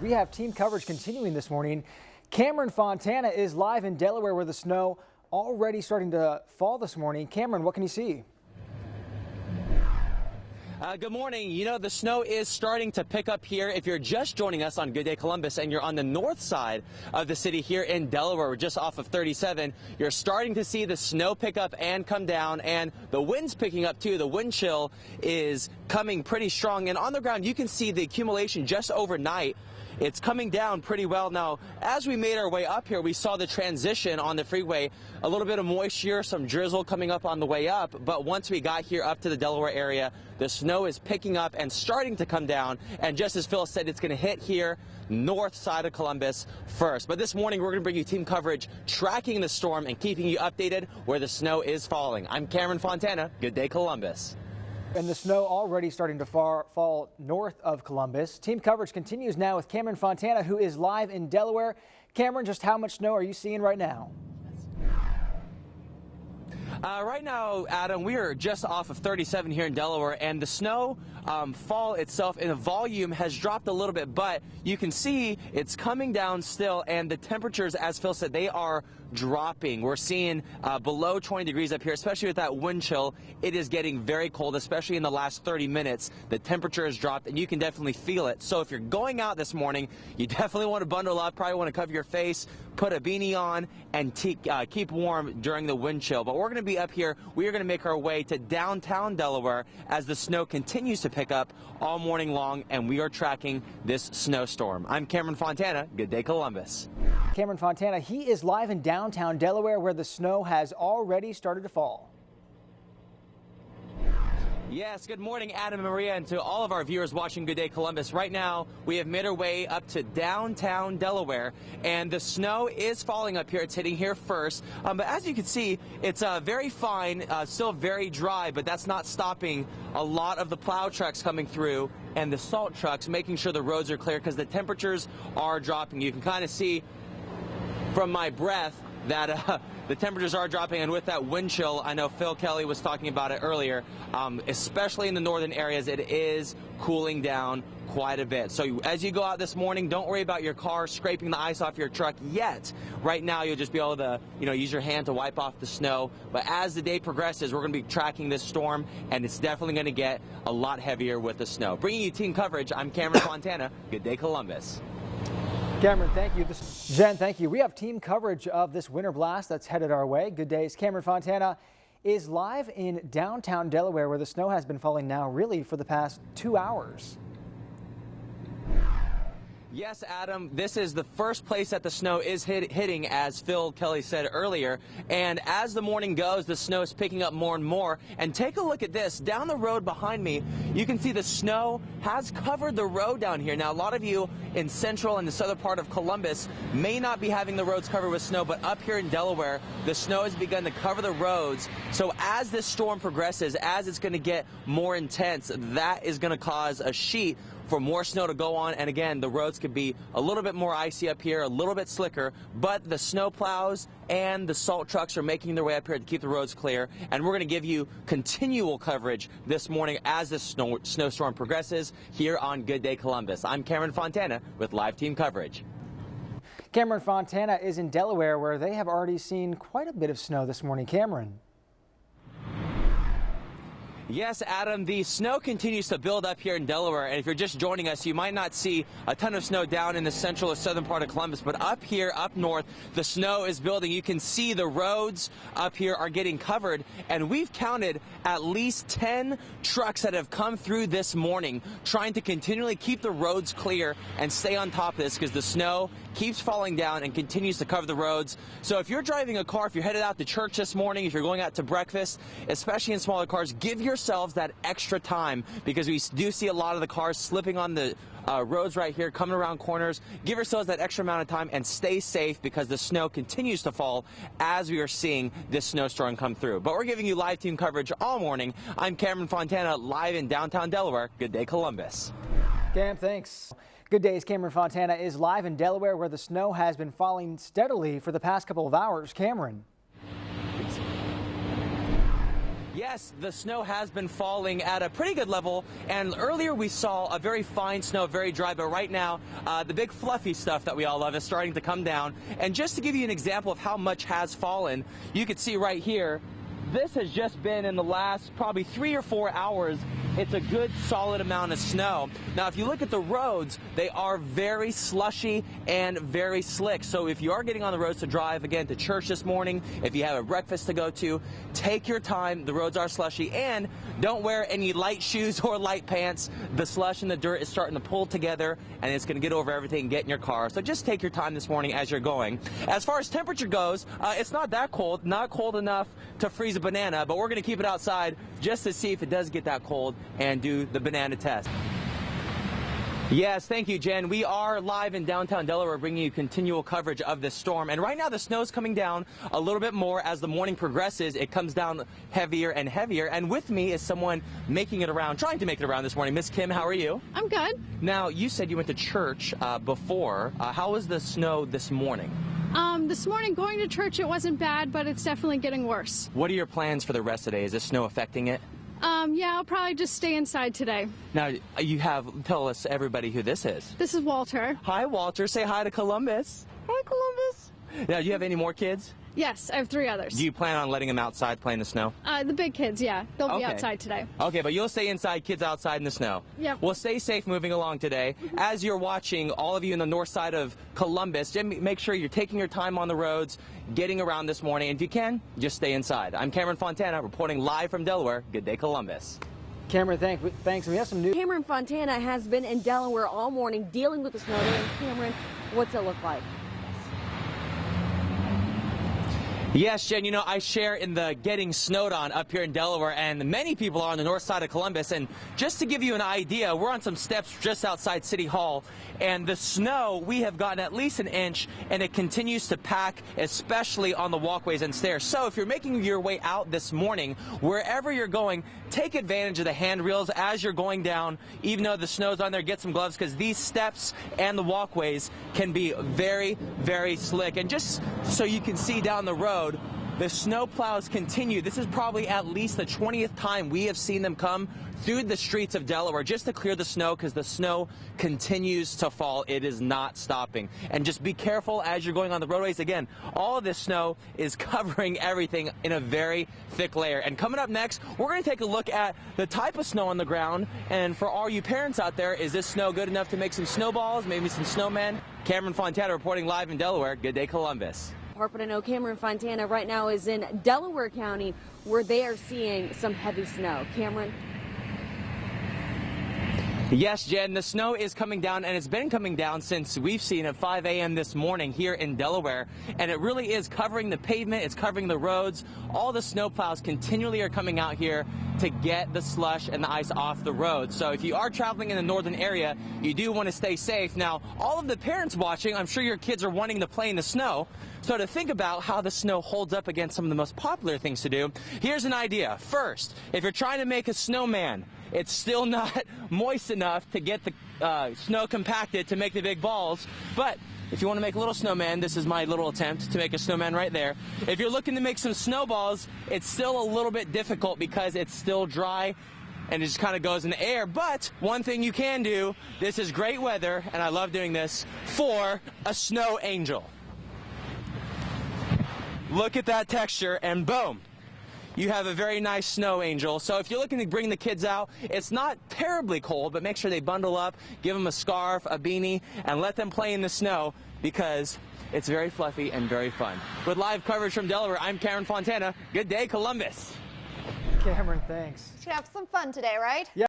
We have team coverage continuing this morning. Cameron Fontana is live in Delaware where the snow already starting to fall this morning. Cameron, what can you see? Good morning. You know, the snow is starting to pick up here. If you're just joining us on Good Day Columbus and you're on the north side of the city here in Delaware, we're just off of 37, you're starting to see the snow pick up and come down, and the wind's picking up too. The wind chill is coming pretty strong, and on the ground you can see the accumulation just overnight. It's coming down pretty well. Now, as we made our way up here, we saw the transition on the freeway, a little bit of moisture, some drizzle coming up on the way up. But once we got here up to the Delaware area, the snow is picking up and starting to come down. And just as Phil said, it's going to hit here north side of Columbus first. But this morning, we're going to bring you team coverage tracking the storm and keeping you updated where the snow is falling. I'm Cameron Fontana. Good Day Columbus. And the snow already starting to fall north of Columbus. Team coverage continues now with Cameron Fontana, who is live in Delaware. Cameron, just how much snow are you seeing right now? Right now, Adam, we are just off of 37 here in Delaware, and the snow fall itself in the volume has dropped a little bit, but you can see it's coming down still, and the temperatures, as Phil said, they are dropping. We're seeing below 20 degrees up here, especially with that wind chill. It is getting very cold, especially in the last 30 minutes. The temperature has dropped, and you can definitely feel it. So if you're going out this morning, you definitely want to bundle up, probably want to cover your face, put a beanie on, and keep warm during the wind chill. But we're going to be up here. We are going to make our way to downtown Delaware as the snow continues to pick up all morning long, and we are tracking this snowstorm. I'm Cameron Fontana. Good Day Columbus. Cameron Fontana, he is live in downtown Delaware where the snow has already started to fall. Yes, good morning, Adam and Maria, and to all of our viewers watching Good Day Columbus. Right now, we have made our way up to downtown Delaware, and the snow is falling up here. It's hitting here first. But as you can see, it's very fine, still very dry, but that's not stopping a lot of the plow trucks coming through and the salt trucks, making sure the roads are clear because the temperatures are dropping. You can kind of see from my breath that the temperatures are dropping, and with that wind chill, I know Phil Kelly was talking about it earlier, especially in the northern areas, it is cooling down quite a bit. So as you go out this morning, don't worry about your car scraping the ice off your truck yet. Right now, you'll just be able to, use your hand to wipe off the snow. But as the day progresses, we're going to be tracking this storm, and it's definitely going to get a lot heavier with the snow. Bringing you team coverage, I'm Cameron Fontana. Good Day Columbus. Cameron, thank you. Jen, thank you. We have team coverage of this winter blast that's headed our way. Good days. Cameron Fontana is live in downtown Delaware where the snow has been falling now really for the past 2 hours. Yes, Adam, this is the first place that the snow is hitting, as Phil Kelly said earlier. And as the morning goes, the snow is picking up more and more. And take a look at this. Down the road behind me, you can see the snow has covered the road down here. Now, a lot of you in central and the southern part of Columbus may not be having the roads covered with snow, but up here in Delaware, the snow has begun to cover the roads. So as this storm progresses, as it's going to get more intense, that is going to cause a sheet for more snow to go on. And again, the roads could be a little bit more icy up here, a little bit slicker, but the snow plows and the salt trucks are making their way up here to keep the roads clear. And we're going to give you continual coverage this morning as this snowstorm progresses here on Good Day Columbus. I'm Cameron Fontana with live team coverage. Cameron Fontana is in Delaware where they have already seen quite a bit of snow this morning. Cameron. Yes, Adam, the snow continues to build up here in Delaware, and if you're just joining us, you might not see a ton of snow down in the central or southern part of Columbus, but up here, up north, the snow is building. You can see the roads up here are getting covered, and we've counted at least 10 trucks that have come through this morning trying to continually keep the roads clear and stay on top of this because the snow keeps falling down and continues to cover the roads. So if you're driving a car, if you're headed out to church this morning, if you're going out to breakfast, especially in smaller cars, give yourselves that extra time because we do see a lot of the cars slipping on the roads right here, coming around corners. Give yourselves that extra amount of time and stay safe because the snow continues to fall as we are seeing this snowstorm come through. But we're giving you live team coverage all morning. I'm Cameron Fontana, live in downtown Delaware. Good Day Columbus. Cam, thanks. Good days. Cameron Fontana is live in Delaware where the snow has been falling steadily for the past couple of hours. Cameron. Yes, the snow has been falling at a pretty good level, and earlier we saw a very fine snow, very dry, but right now the big fluffy stuff that we all love is starting to come down. And just to give you an example of how much has fallen, you can see right here, this has just been in the last probably 3 or 4 hours. It's a good solid amount of snow. Now, if you look at the roads, they are very slushy and very slick. So if you are getting on the roads to drive, again, to church this morning, if you have a breakfast to go to, take your time. The roads are slushy, and don't wear any light shoes or light pants. The slush and the dirt is starting to pull together, and it's going to get over everything and get in your car. So just take your time this morning as you're going. As far as temperature goes, it's not that cold, not cold enough to freeze a banana, but we're going to keep it outside just to see if it does get that cold and do the banana test. Yes, thank you, Jen. We are live in downtown Delaware bringing you continual coverage of this storm. And right now the snow's coming down a little bit more as the morning progresses. It comes down heavier and heavier. And with me is someone making it around, trying to make it around this morning. Miss Kim, how are you? I'm good. Now, you said you went to church before. How was the snow this morning? This morning going to church, it wasn't bad, but it's definitely getting worse. What are your plans for the rest of the day? Is the snow affecting it? Yeah, I'll probably just stay inside today. Now, tell us, everybody, who this is. This is Walter. Hi, Walter. Say hi to Columbus. Hi, Columbus. Now, do you have any more kids? Yes, I have 3 others. Do you plan on letting them outside playing in the snow? The big kids, yeah. They'll be Okay. outside today. Okay, but you'll stay inside, kids outside in the snow. Yep. Well, stay safe moving along today. As you're watching, all of you in the north side of Columbus, make sure you're taking your time on the roads, getting around this morning. And if you can, just stay inside. I'm Cameron Fontana, reporting live from Delaware. Good day, Columbus. Cameron, thanks. And we have some news. Cameron Fontana has been in Delaware all morning dealing with the snow. And Cameron, what's it look like? Yes, Jen, you know, I share in the getting snowed on up here in Delaware, and many people are on the north side of Columbus. And just to give you an idea, we're on some steps just outside City Hall, and the snow, we have gotten at least an inch, and it continues to pack, especially on the walkways and stairs. So if you're making your way out this morning, wherever you're going, take advantage of the handrails as you're going down. Even though the snow's on there, get some gloves, because these steps and the walkways can be very, very slick. And just so you can see down the road, the snow plows continue. This is probably at least the 20th time we have seen them come through the streets of Delaware just to clear the snow, because the snow continues to fall. It is not stopping. And just be careful as you're going on the roadways. Again, all of this snow is covering everything in a very thick layer. And coming up next, we're going to take a look at the type of snow on the ground. And for all you parents out there, is this snow good enough to make some snowballs, maybe some snowmen? Cameron Fontana reporting live in Delaware. Good day, Columbus. But I know Cameron Fontana right now is in Delaware County, where they are seeing some heavy snow. Cameron? Yes, Jen, the snow is coming down, and it's been coming down since we've seen at 5 a.m. this morning here in Delaware, and it really is covering the pavement, it's covering the roads. All the snow plows continually are coming out here to get the slush and the ice off the road. So if you are traveling in the northern area, you do want to stay safe. Now, all of the parents watching, I'm sure your kids are wanting to play in the snow. So to think about how the snow holds up against some of the most popular things to do, here's an idea. First, if you're trying to make a snowman, it's still not moist enough to get the snow compacted to make the big balls. But if you want to make a little snowman, this is my little attempt to make a snowman right there. If you're looking to make some snowballs, it's still a little bit difficult because it's still dry and it just kind of goes in the air. But one thing you can do, this is great weather, and I love doing this, for a snow angel. Look at that texture, and boom. You have a very nice snow angel. So if you're looking to bring the kids out, it's not terribly cold, but make sure they bundle up, give them a scarf, a beanie, and let them play in the snow, because it's very fluffy and very fun. With live coverage from Delaware, I'm Cameron Fontana. Good day, Columbus. Cameron, thanks. Should have some fun today, right? Yeah.